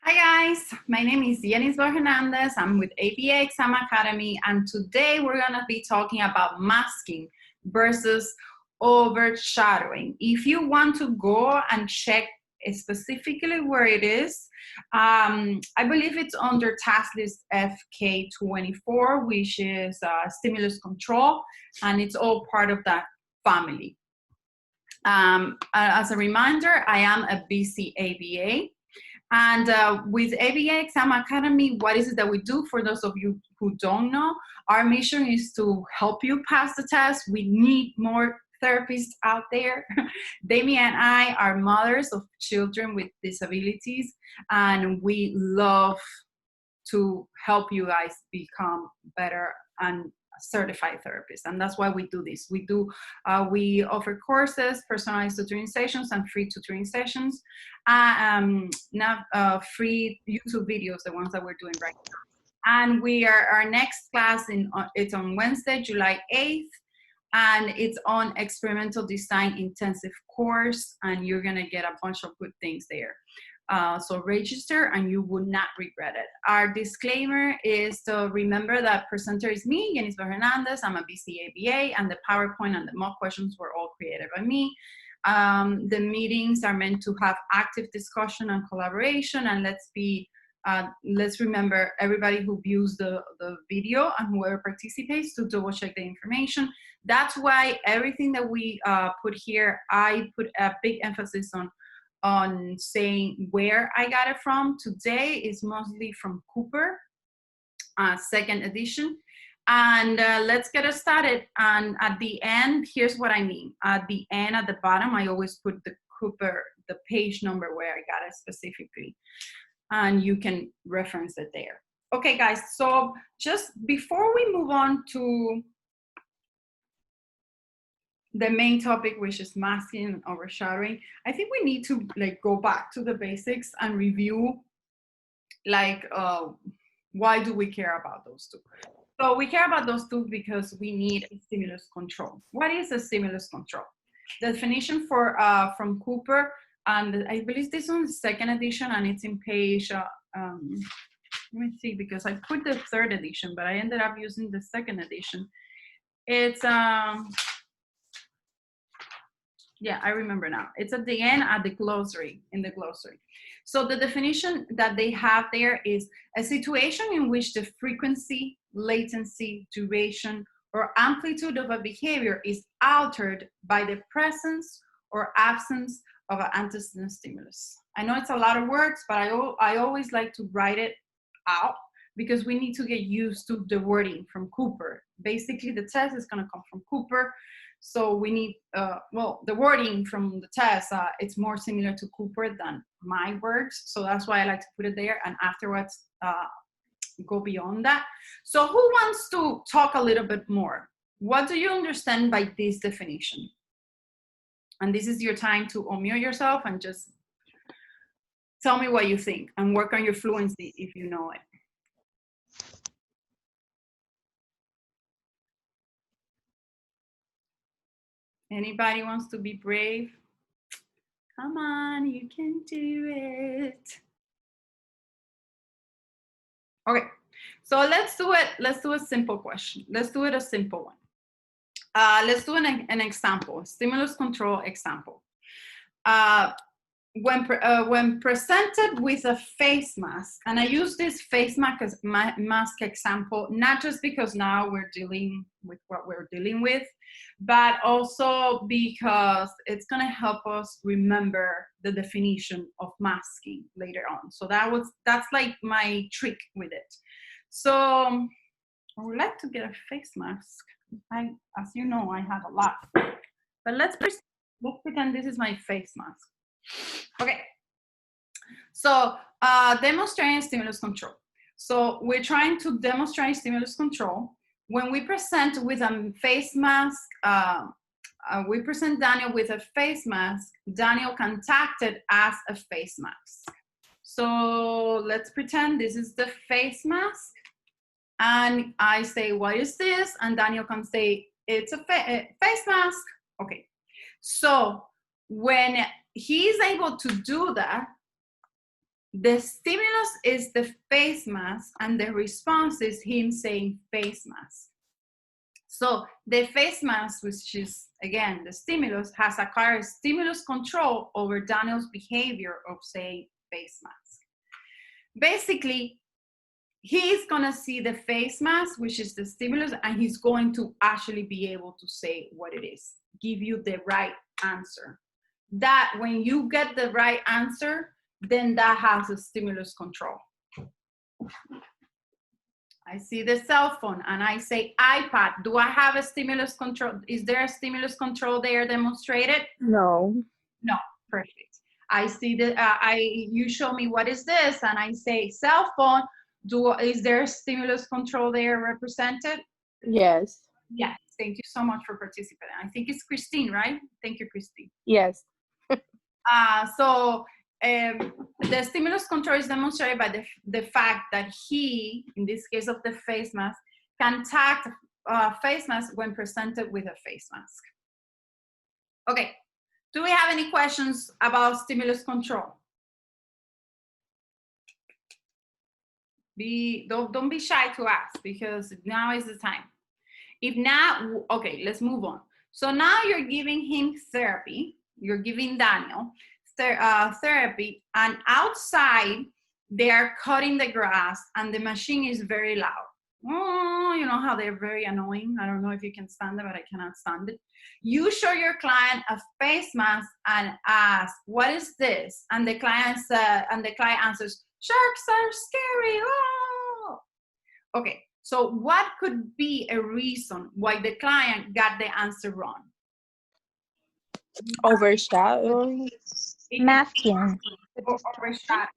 Hi guys, my name is Yenisbel. I'm with ABA Exam Academy, and today we're going to be talking about masking versus overshadowing. If you want to go and check specifically where it is, I believe it's under task list FK24, which is stimulus control, and it's all part of that family. As a reminder, I am a BCaBA. And with ABA Exam Academy, what is it that we do? For those of you who don't know, our mission is to help you pass the test. We need more therapists out there. Demi and I are mothers of children with disabilities, and we love to help you guys become better and certified therapists, and that's why we do this. We offer courses, personalized tutoring sessions, and free tutoring sessions, free YouTube videos, the ones that we're doing right now. And our next class it's on Wednesday, July 8th, and it's on experimental design intensive course, and you're gonna get a bunch of good things there. So register and you would not regret it. Our disclaimer is to remember that presenter is me, Yenisbel Hernandez. I'm a BCaBA, and the PowerPoint and the mock questions were all created by me. The meetings are meant to have active discussion and collaboration, and let's remember everybody who views the video and whoever participates to double check the information. That's why everything that we put here, I put a big emphasis on saying where I got it from. Today is mostly from Cooper, second edition. And let's get it started. And at the end, here's what I mean. At the end, at the bottom, I always put the Cooper, the page number where I got it specifically. And you can reference it there. Okay, guys, so just before we move on to the main topic, which is masking and overshadowing, I think we need to go back to the basics and review why do we care about those two? So we care about those two because we need a stimulus control. What is a stimulus control? The definition from Cooper, and I believe this one is second edition, and it's in page, let me see, because I put the third edition, but I ended up using the second edition. It's, yeah, I remember now. It's at the end at the glossary, in the glossary. So the definition that they have there is a situation in which the frequency, latency, duration, or amplitude of a behavior is altered by the presence or absence of an antecedent stimulus. I know it's a lot of words, but I always like to write it out because we need to get used to the wording from Cooper. Basically, the test is going to come from Cooper. So we need, the wording from the test, it's more similar to Cooper than my words. So that's why I like to put it there, and afterwards go beyond that. So who wants to talk a little bit more? What do you understand by this definition? And this is your time to unmute yourself and just tell me what you think and work on your fluency if you know it. Anybody wants to be brave? Come on, you can do it. Okay, so let's do it. Let's do a simple question. Let's do it a simple one. Let's do an example, stimulus control example. When presented with a face mask, and I use this face mask example, not just because now we're dealing with what we're dealing with, but also because it's going to help us remember the definition of masking later on. So that's like my trick with it. So I would like to get a face mask. As you know, I have a lot, but let's pretend this is my face mask. Okay, so demonstrating stimulus control. So we're trying to demonstrate stimulus control. When we present with a face mask, we present Daniel with a face mask. Daniel contacted as a face mask. So let's pretend this is the face mask. And I say, what is this? And Daniel can say, it's a face mask. Okay, so when he's able to do that, The stimulus is the face mask, and the response is him saying face mask. So the face mask, which is, again, the stimulus, has acquired stimulus control over Daniel's behavior of saying face mask. Basically, he's going to see the face mask, which is the stimulus, and he's going to actually be able to say what it is, give you the right answer. That when you get the right answer, then that has a stimulus control. I see the cell phone and I say iPad. Do I have a stimulus control? Is there a stimulus control there demonstrated? No. No, perfect. I see that you show me what is this, and I say cell phone. Is there a stimulus control there represented? Yes. Yes. Thank you so much for participating. I think it's Christine, right? Thank you, Christine. Yes. So the stimulus control is demonstrated by the fact that he, in this case of the face mask, can tag face mask when presented with a face mask. Okay. Do we have any questions about stimulus control? Don't be shy to ask, because now is the time. If not, okay, let's move on. So now you're giving him therapy. You're giving Daniel therapy, and outside they are cutting the grass and the machine is very loud. Oh, you know how they're very annoying. I don't know if you can stand it, but I cannot stand it. You show your client a face mask and ask, what is this? And the client answers, sharks are scary. Oh. Okay, so what could be a reason why the client got the answer wrong? Overshadowing. Masking. Overshadowing.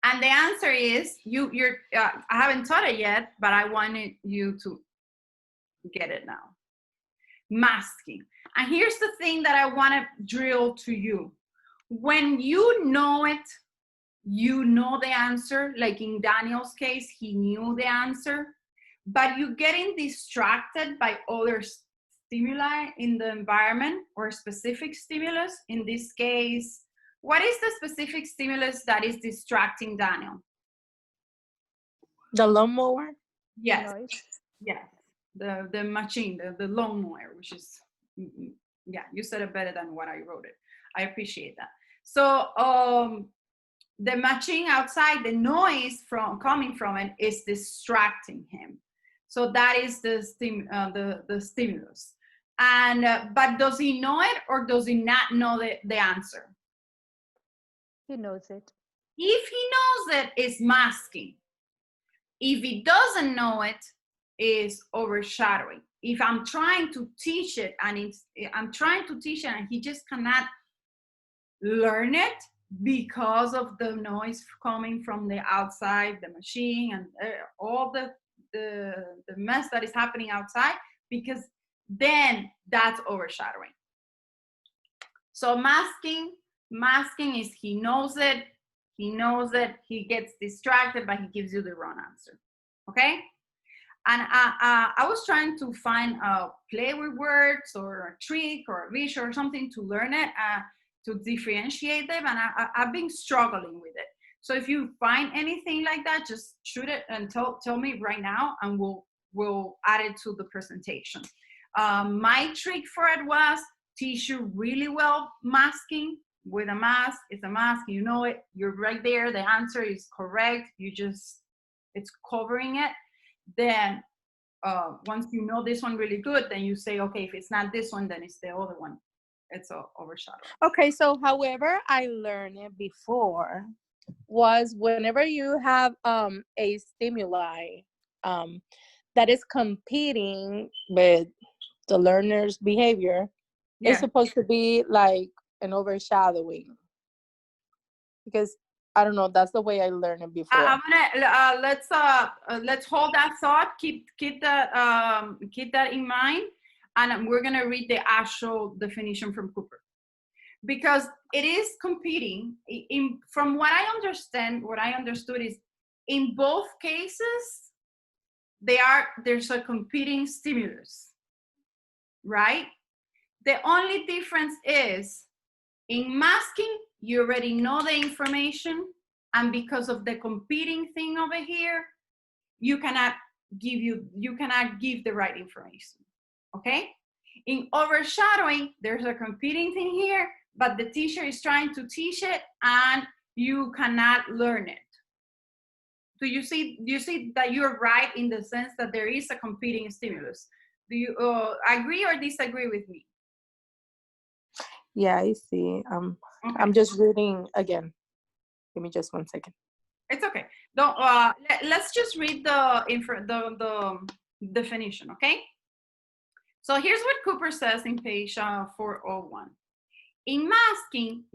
And the answer is, I haven't taught it yet, but I wanted you to get it now. Masking. And here's the thing that I want to drill to you. When you know it, you know the answer. Like in Daniel's case, he knew the answer, but you're getting distracted by other stimuli in the environment or specific stimulus. In this case, what is the specific stimulus that is distracting Daniel? The lawnmower? Yes. Yes. The machine, the lawnmower, which is, yeah, you said it better than what I wrote it. I appreciate that. So the machine outside, the noise coming from it is distracting him. So that is the stimulus. And but does he know it, or does he not know the answer? He knows it. If he knows it, it's masking. If he doesn't know it, is overshadowing. If I'm trying to teach it and he just cannot learn it because of the noise coming from the outside, the machine, and all the mess that is happening outside, because then that's overshadowing. So masking is he knows it, he gets distracted, but he gives you the wrong answer. Okay? And I was trying to find a play with words or a trick or a visual or something to learn it, to differentiate them, and I've been struggling with it. So if you find anything like that, just shoot it and tell me right now, and we'll add it to the presentation. My trick for it was teach you really well masking. With a mask, it's a mask, you know it, you're right there, the answer is correct, it's covering it. Then once you know this one really good, then you say, okay, if it's not this one, then it's the other one. It's a overshadow. Okay, so however I learned it before was whenever you have a stimuli that is competing with the learner's behavior, it's supposed to be like an overshadowing, because I don't know, that's the way I learned it before. I'm gonna let's hold that thought. Keep that in mind, and we're gonna read the actual definition from Cooper, because it is competing. From what I understood is in both cases there's a competing stimulus, right? The only difference is in masking you already know the information, and because of the competing thing over here, you cannot give the right information, okay? In overshadowing, there's a competing thing here, but the teacher is trying to teach it and you cannot learn it. Do you see that you're right in the sense that there is a competing stimulus? Do you agree or disagree with me? Yeah, I see. Okay. I'm just reading again. Give me just 1 second. It's okay. Don't. Let's just read the definition, okay? So here's what Cooper says in page 401. In masking,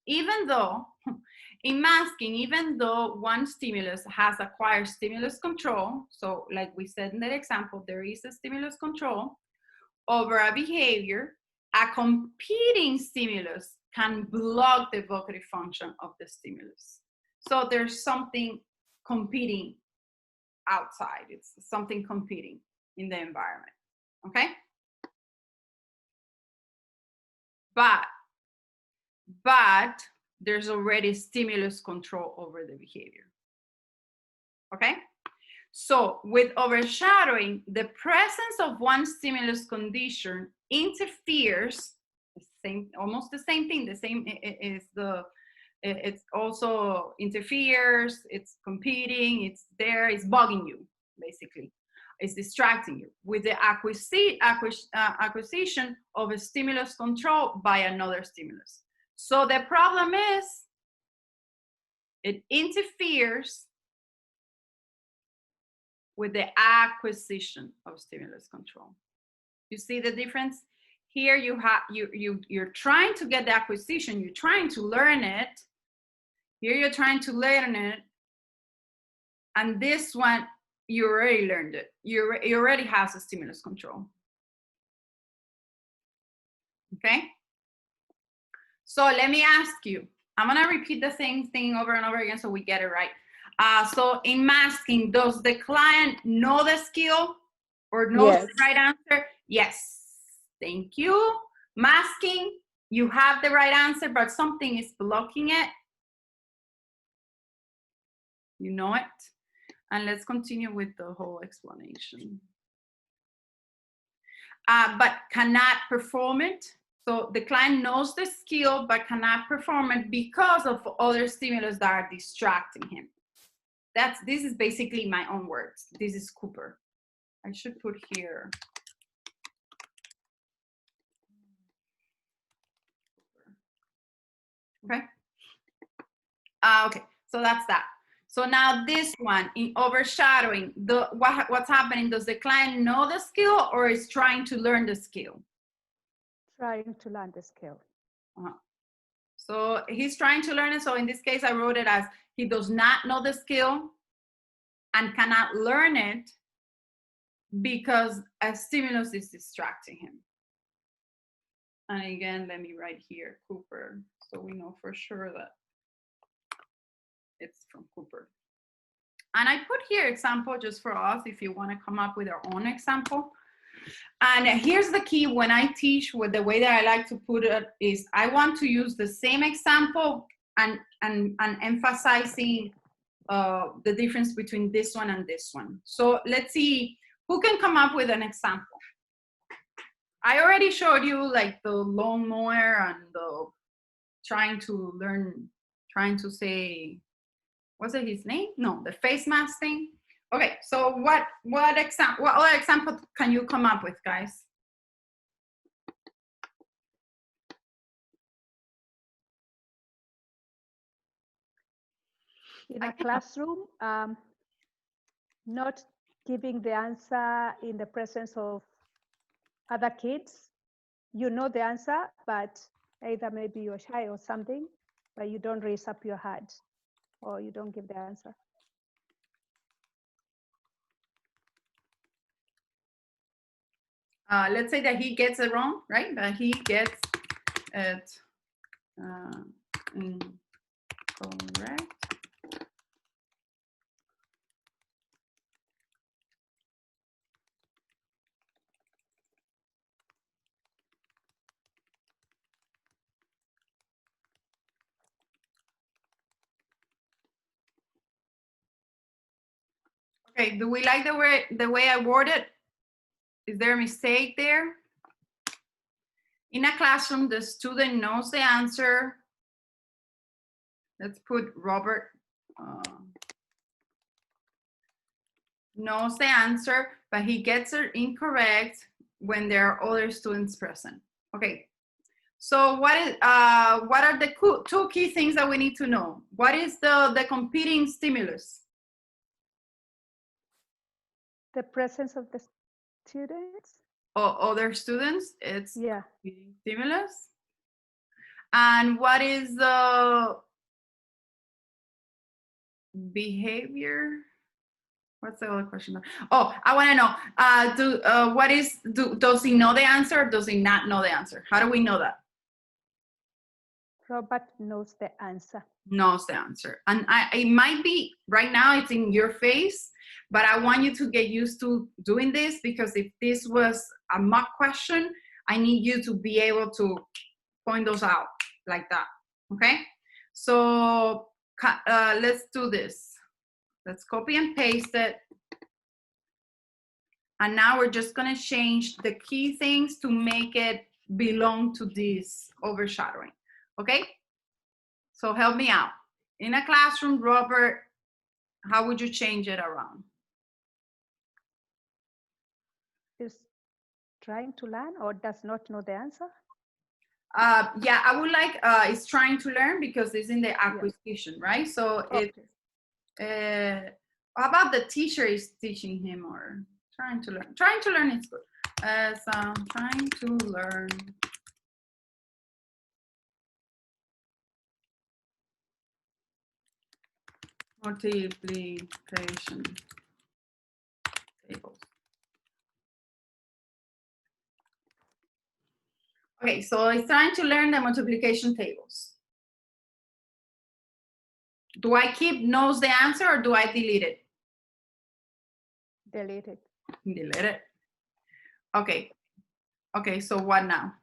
even though one stimulus has acquired stimulus control, so like we said in that example, there is a stimulus control over a behavior, a competing stimulus can block the evocative function of the stimulus. So there's something competing outside. It's something competing in the environment, okay? But there's already stimulus control over the behavior, okay? So with overshadowing, the presence of one stimulus condition interferes, almost the same thing, it's also interferes, it's competing, it's there, it's bugging you, basically. It's distracting you with the acquisition of a stimulus control by another stimulus. So the problem is, it interferes with the acquisition of stimulus control. You see the difference? Here you're trying to get the acquisition, you're trying to learn it. Here you're trying to learn it. And this one, you already learned it. You already has a stimulus control. Okay? So let me ask you, I'm gonna repeat the same thing over and over again so we get it right. So in masking, does the client know the skill or knows the right answer? Yes, thank you. Masking, you have the right answer, but something is blocking it. You know it. And let's continue with the whole explanation. But cannot perform it. So the client knows the skill, but cannot perform it because of other stimulus that are distracting him. This is basically my own words. This is Cooper. I should put here. Okay. Okay, so that's that. So now this one in overshadowing, what's happening? Does the client know the skill or is trying to learn the skill? Trying to learn the skill. So he's trying to learn it. So in this case, I wrote it as he does not know the skill and cannot learn it because a stimulus is distracting him. And again, let me write here, Cooper, so we know for sure that it's from Cooper. And I put here example just for us if you want to come up with our own example. And here's the key when I teach, with the way that I like to put it is I want to use the same example and emphasizing the difference between this one and this one. So let's see who can come up with an example. I already showed you like the lawnmower and the trying to say, was it his name? No, the face mask thing. Okay, so what other example can you come up with, guys? In a classroom, not giving the answer in the presence of other kids. You know the answer, but either maybe you're shy or something, but you don't raise up your hand or you don't give the answer. Let's say that he gets it wrong, right? That he gets it incorrect. Okay, do we like the way I worded? Is there a mistake there? In a classroom, the student knows the answer. Let's put Robert knows the answer, but he gets it incorrect when there are other students present. Okay, so what are the two key things that we need to know? What is the competing stimulus? The presence of the students. Or other students, it's Yeah. competing stimulus. And what is the behavior? What's the other question? Oh, I want to know, does he know the answer or does he not know the answer? How do we know that? Robert knows the answer. Knows the answer. And it might be, right now it's in your face, but I want you to get used to doing this, because if this was a mock question, I need you to be able to point those out like that, okay? So let's do this. Let's copy and paste it. And now we're just gonna change the key things to make it belong to this overshadowing, okay? So help me out. In a classroom, Robert, how would you change it around? Is trying to learn or does not know the answer? Yeah, I would like, it's trying to learn because it's in the acquisition, right? So Okay. how about the teacher is teaching him or trying to learn? Trying to learn is good. So trying to learn. Multiplication tables. Okay, so it's trying to learn the multiplication tables. Do I keep knows the answer or do I delete it? Delete it. Delete it. Okay. Okay, so what now?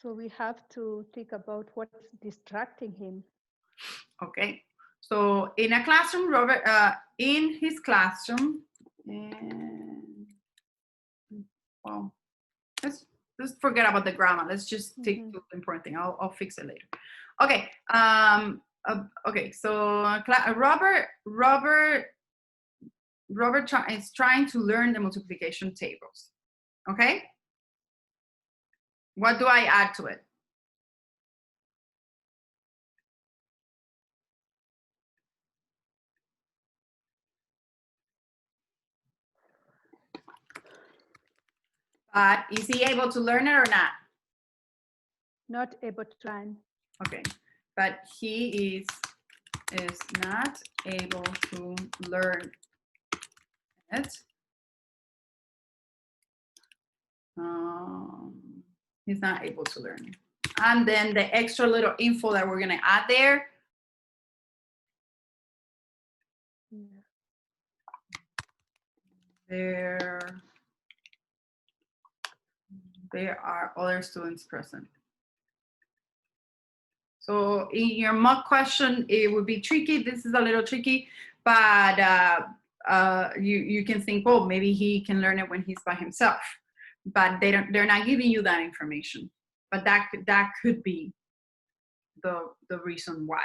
So we have to think about what's distracting him. Okay, so in a classroom, Robert, in his classroom, well, let's forget about the grammar. Let's just take the important thing. I'll fix it later. Okay. Okay. So Robert is trying to learn the multiplication tables. Okay. What do I add to it? But is he able to learn it or not? Not able to learn. Okay, but he is not able to learn it. He's not able to learn it. And then the extra little info that we're gonna add there. There are other students present. So in your mock question, it would be tricky. This is a little tricky, but you can think, oh, maybe he can learn it when he's by himself. But they're not giving you that information. But that could be the reason why.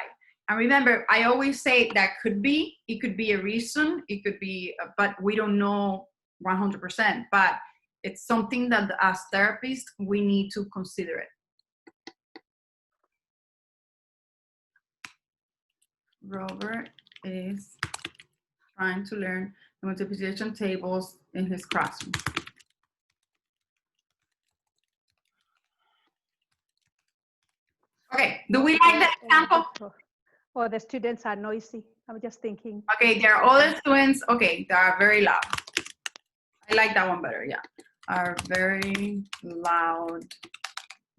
And remember, I always say that could be. It could be a reason. It could be, but we don't know 100%. But it's something that as therapists we need to consider it. Robert is trying to learn the multiplication tables in his classroom. Okay, do we like that example? Or the students are noisy. I'm just thinking. Okay, there are other students. Okay, they are very loud. I like that one better, yeah. Are very loud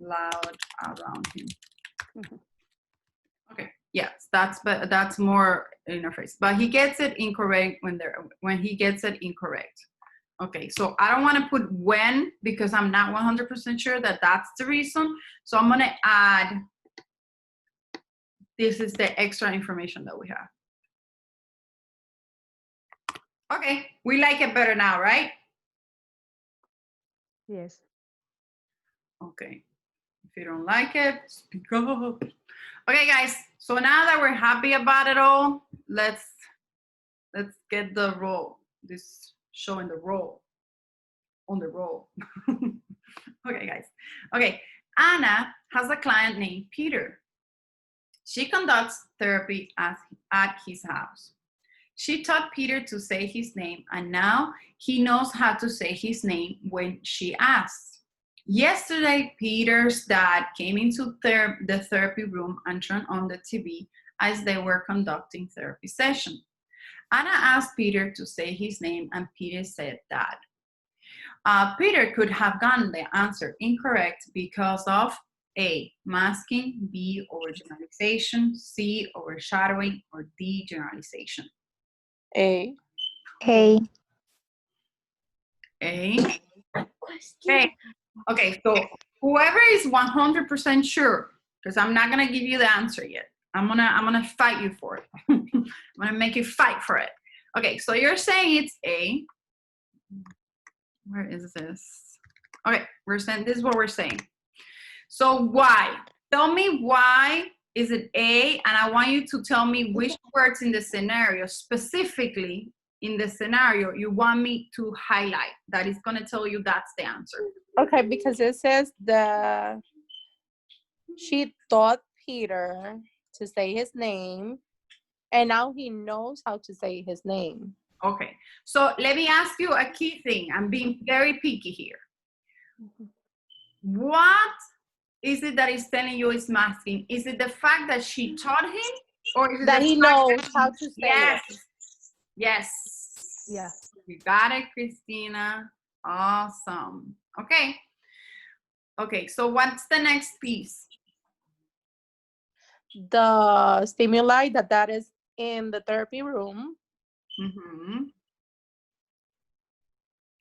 around him. Okay, yes, that's more interface. But he gets it incorrect when he gets it incorrect. Okay, so I don't want to put when because I'm not 100% sure that that's the reason. So I'm gonna add. This is the extra information that we have. Okay, we like it better now, right? Yes. Okay. If you don't like it, speak up. Okay, guys. So now that we're happy about it all, let's get the roll. This showing the roll on the roll. Okay, guys. Okay, Anna has a client named Peter. She conducts therapy at his house. She taught Peter to say his name, and now he knows how to say his name when she asks. Yesterday, Peter's dad came into the therapy room and turned on the TV as they were conducting therapy session. Anna asked Peter to say his name, and Peter said Dad. Peter could have gotten the answer incorrect because of A, masking, B, overgeneralization, C, overshadowing, or D, generalization. A. A. A. Okay. Okay, so whoever is 100% sure, because I'm not gonna give you the answer yet. I'm gonna fight you for it. I'm gonna make you fight for it. Okay, so you're saying it's A. Where is this? Okay, we're saying this is what we're saying. So why? Tell me why is it A, and I want you to tell me which words in the scenario, specifically in the scenario, you want me to highlight. That is gonna tell you that's the answer. Okay, because it says she taught Peter to say his name, and now he knows how to say his name. Okay, so let me ask you a key thing. I'm being very picky here. What is it that is telling you is masking? Is it the fact that she taught him, or is it That the he fact knows that how to say yes, it. yes, Yeah. you got it, Christina. Awesome. Okay. Okay. So what's the next piece? The stimuli that is in the therapy room, Mm-hmm.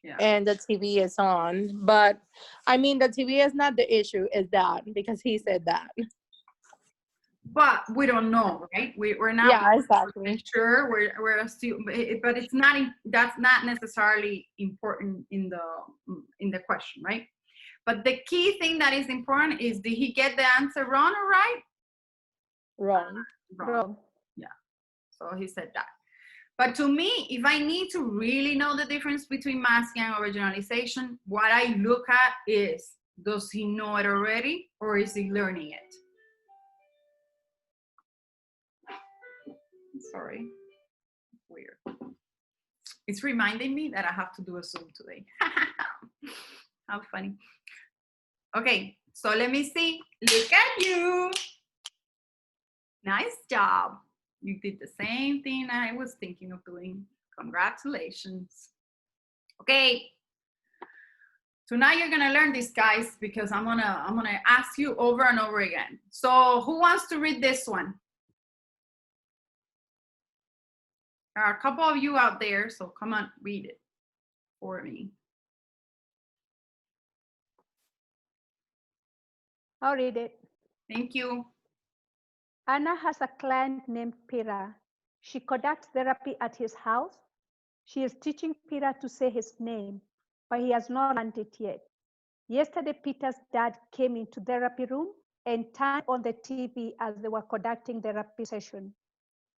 Yeah. and the TV is on. But I mean, the TV is not the issue, is that because he said that. But we don't know, right? We're not Yeah, exactly. sure. We're assuming, but it's not. That's not necessarily important in the question, right? But the key thing that is important is, did he get the answer wrong or right? Wrong. Wrong. Yeah. So he said that. But to me, if I need to really know the difference between masking and overgeneralization, what I look at is, does he know it already, or is he learning it? Sorry. Weird. It's reminding me that I have to do a Zoom today. How funny. Okay, so let me see. Look at you. Nice job. You did the same thing I was thinking of doing. Congratulations. Okay. Tonight you're gonna learn this, guys, because I'm gonna ask you over and over again. So who wants to read this one? There are a couple of you out there, so come on, read it for me. I'll read it. Thank you. Anna has a client named Peter. She conducts therapy at his house. She is teaching Peter to say his name, but he has not learned it yet. Yesterday, Peter's dad came into therapy room and turned on the TV as they were conducting therapy session.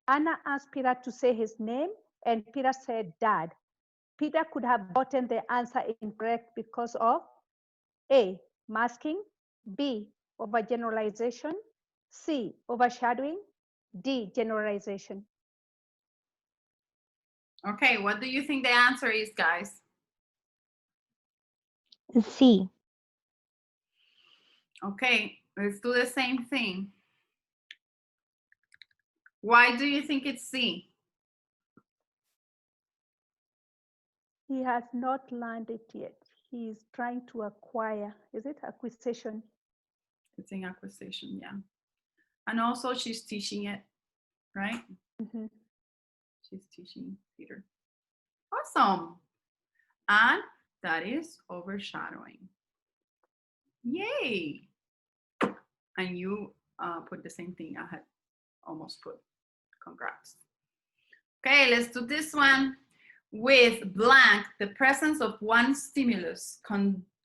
Anna asked Peter to say his name, and Peter said, Dad. Peter could have gotten the answer incorrect because of A, masking, B, overgeneralization, C, overshadowing, D, generalization. Okay, what do you think the answer is, guys? C. Okay, let's do the same thing. Why do you think it's C? He has not learned it yet. He is trying to acquire. Is it acquisition? It's in acquisition, yeah. And also she's teaching it, right? Mm-hmm. She's teaching Peter. Awesome. And that is overshadowing. Yay. And you put the same thing I had almost put. Congrats. Okay, let's do this one. with blank, the presence of one stimulus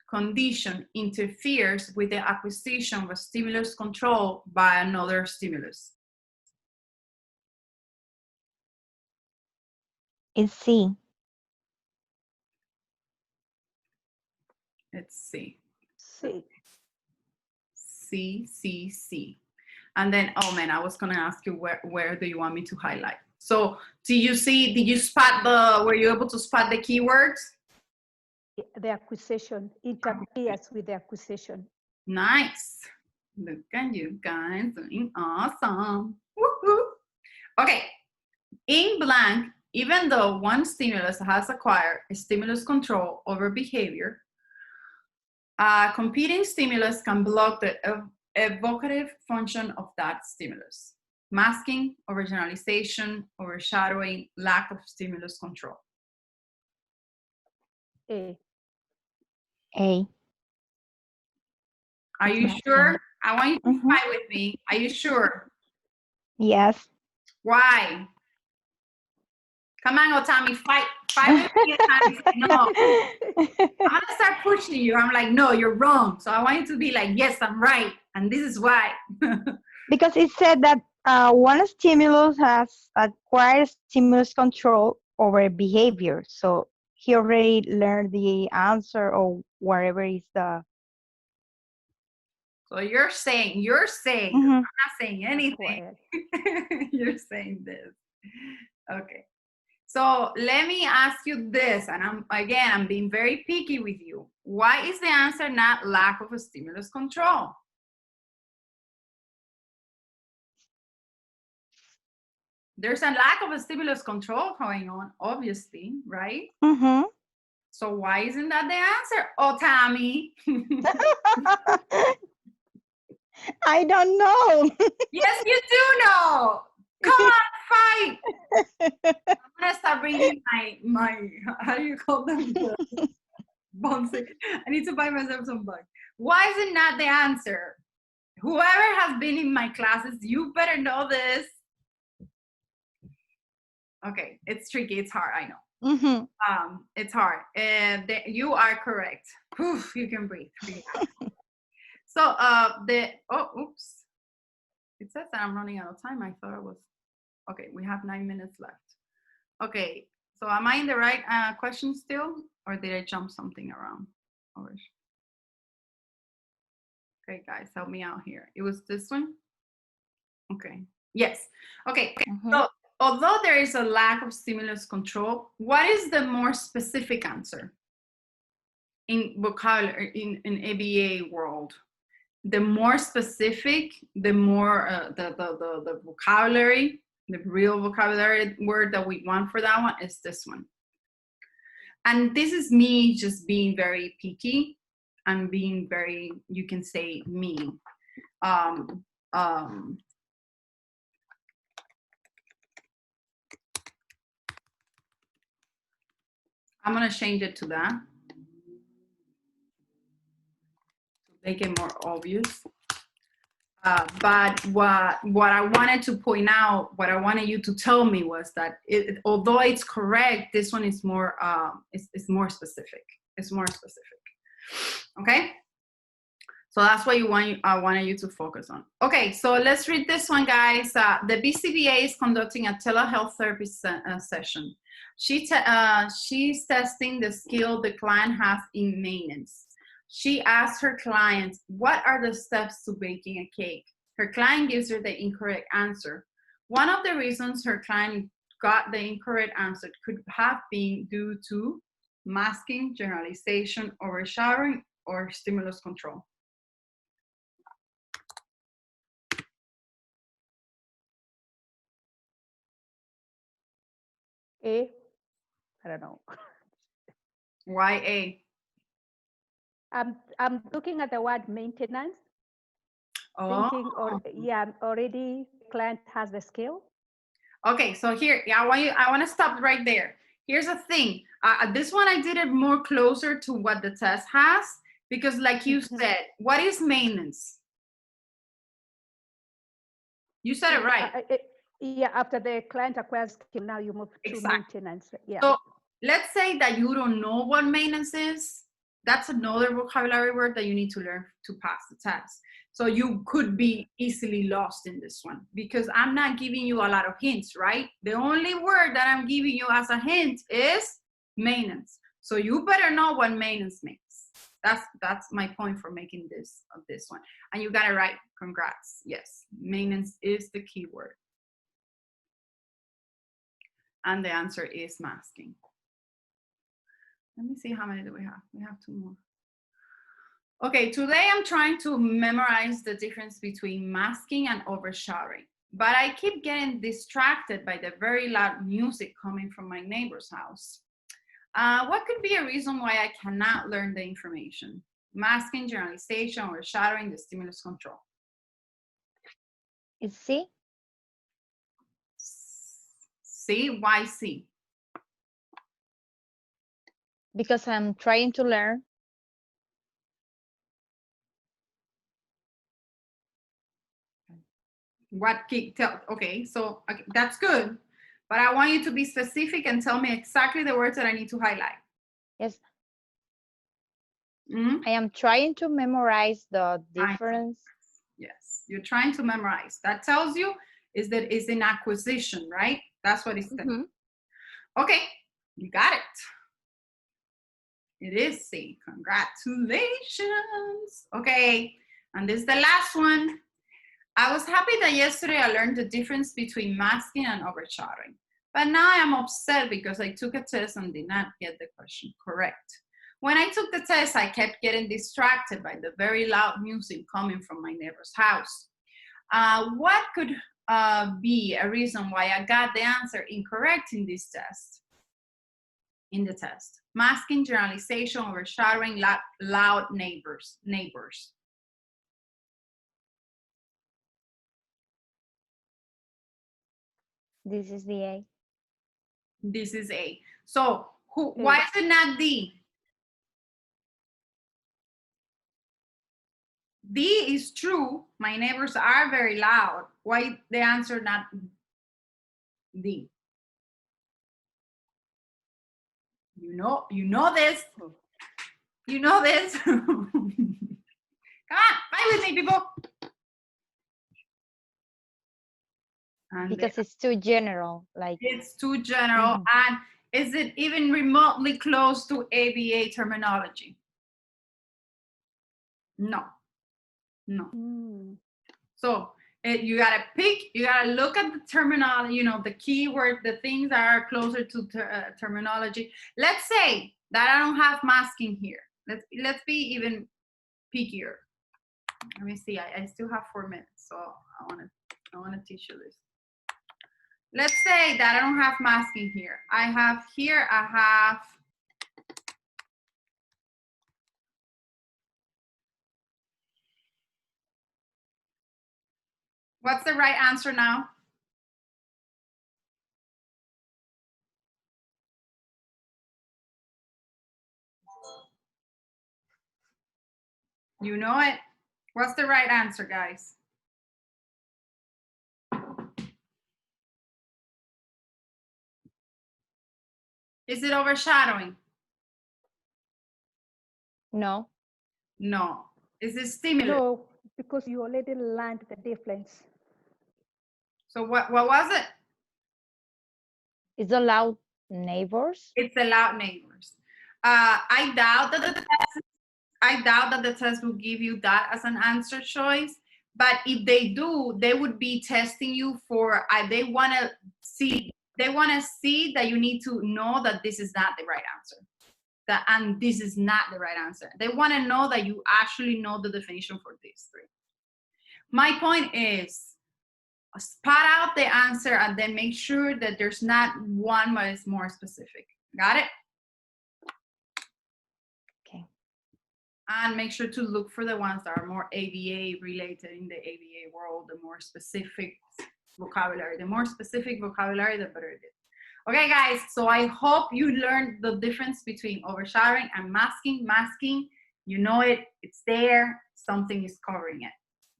condition interferes with the acquisition of a stimulus control by another stimulus. It's C. Let's see. C. C, C, C. And then, oh man, I was gonna ask you where do you want me to highlight? So do you see, did you spot were you able to spot the keywords? The acquisition interferes with the acquisition. Nice. Look at you guys doing awesome. Woohoo. Okay, in blank, even though one stimulus has acquired a stimulus control over behavior, a competing stimulus can block the evocative function of that stimulus. Masking, overgeneralization, overshadowing, lack of stimulus control. A. A. Are It's you not sure? A. I want you to Mhm. fight with me. Are you sure? Yes. Why? Come on, Otami, fight with me. No, I'm gonna start pushing you. I'm like, no, you're wrong. So I want you to be like, yes, I'm right, and this is why. Because it said that one stimulus has acquired stimulus control over behavior. So he already learned the answer or whatever is the. So you're saying, Mhm. I'm not saying anything. Acquired. You're saying this. Okay. So let me ask you this, and I'm being very picky with you. Why is the answer not lack of a stimulus control? There's a lack of a stimulus control going on, obviously, right? Mhm. So why isn't that the answer? Oh, Tammy. I don't know. Yes, you do know. Come on, fight. I'm gonna start bringing my how do you call them? Bugs. I need to buy myself some bugs. Why is it not the answer? Whoever has been in my classes, you better know this. Okay, it's tricky. It's hard. I know. Mhm. It's hard. You are correct. Poof, you can breathe. So oops. It says that I'm running out of time. I thought I was. Okay, we have 9 minutes left. Okay, so am I in the right question still, or did I jump something around? Okay, guys, help me out here. It was this one? Okay, yes. Okay, so although there is a lack of stimulus control, what is the more specific answer in vocabulary, in ABA world? The more specific, the more the vocabulary, the real vocabulary word that we want for that one is this one. And this is me just being very picky and being very, you can say, mean. I'm gonna change it to that to make it more obvious. But what I wanted to point out, what I wanted you to tell me was that although it's correct, this one is more it's more specific. It's more specific. Okay. So that's what I wanted you to focus on. Okay, so let's read this one, guys. The BCBA is conducting a telehealth therapy session. She's testing the skill the client has in maintenance. She asks her client, what are the steps to baking a cake? Her client gives her the incorrect answer. One of the reasons her client got the incorrect answer could have been due to masking, generalization, overshadowing, or stimulus control. A. I don't know. Why A? I'm looking at the word maintenance. Thinking, already client has the skill. Okay, so here, I want to stop right there. Here's the thing. This one I did it more closer to what the test has, because like you said, what is maintenance? You said it right. After the client acquires skill, now you move to maintenance. Yeah. So let's say that you don't know what maintenance is. That's another vocabulary word that you need to learn to pass the test. So you could be easily lost in this one because I'm not giving you a lot of hints, right? The only word that I'm giving you as a hint is maintenance. So you better know what maintenance means. That's my point for making this one. And you got it right. Congrats. Yes, maintenance is the key word. And the answer is masking. Let me see how many do we have. We have 2 more. Okay, today I'm trying to memorize the difference between masking and overshadowing, but I keep getting distracted by the very loud music coming from my neighbor's house. What could be a reason why I cannot learn the information? Masking, generalization, overshadowing, the stimulus control. Is C? C, why C? Because I'm trying to learn. Okay, so okay, that's good, but I want you to be specific and tell me exactly the words that I need to highlight. Yes. Mm-hmm. I am trying to memorize the difference. Yes, you're trying to memorize. That tells you is that it's an acquisition, right? That's what it's saying. Okay, you got it. It is C. Congratulations. Okay, and this is the last one. I was happy that yesterday I learned the difference between masking and overshadowing, but now I am upset because I took a test and did not get the question correct. When I took the test, I kept getting distracted by the very loud music coming from my neighbor's house. What could be a reason why I got the answer incorrect in this test? In the test, masking, generalization, overshadowing, loud neighbors. This is the A. This is A. So why is it not D? D is true. My neighbors are very loud. Why the answer not D? You know this. You know this. Come on, fight with me, people. And Because it's too general. Like it's too general. And is it even remotely close to ABA terminology? No. So you gotta pick, you gotta look at the terminology, you know, the keyword, the things that are closer to terminology. Let's say that I don't have masking here. Let's be even pickier. Let me see, I still have 4 minutes, so I wanna teach you this. Let's say that I don't have masking here. I have what's the right answer now? You know it. What's the right answer, guys? Is it overshadowing? no. No. Is it stimulus? No, because you already learned the difference. So what was it? It's the loud neighbors. It's the loud neighbors. I doubt that the test will give you that as an answer choice. But if they do, they would be testing you for. They want to see that you need to know that this is not the right answer. And this is not the right answer. They want to know that you actually know the definition for these 3. My point is, spot out the answer and then make sure that there's not one that is more specific. Got it? Okay. And make sure to look for the ones that are more ABA related in the ABA world, the more specific vocabulary. The more specific vocabulary, the better it is. Okay, guys, so I hope you learned the difference between overshadowing and masking. Masking, you know it, it's there, something is covering it,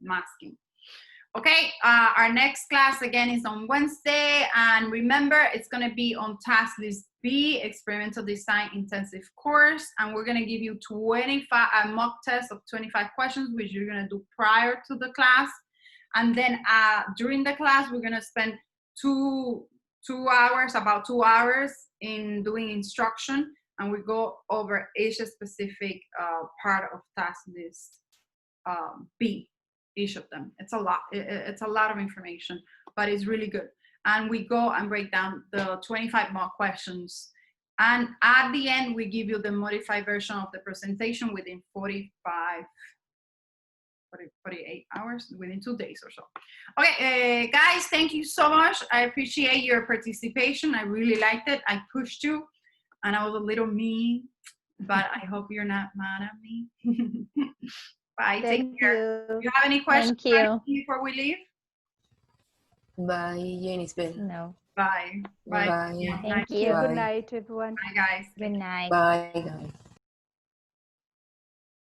masking. Okay, our next class again is on Wednesday, and remember it's going to be on task list B, experimental design intensive course, and we're going to give you 25 a mock test of 25 questions, which you're going to do prior to the class, and then during the class we're going to spend about 2 hours in doing instruction, and we go over each specific part of task list B. Each of them. It's a lot. It's a lot of information, but it's really good. And we go and break down the 25 mock questions. And at the end, we give you the modified version of the presentation within 48 hours, within 2 days or so. Okay, guys, thank you so much. I appreciate your participation. I really liked it. I pushed you, and I was a little mean, but I hope you're not mad at me. Bye. Thank Take care. you. Do you have any questions Thank you. before we leave? Bye, Yenisbel. No. Bye. Bye. Yeah, Thank Good you. Bye. night, everyone. Bye, guys. Good night. Bye, guys.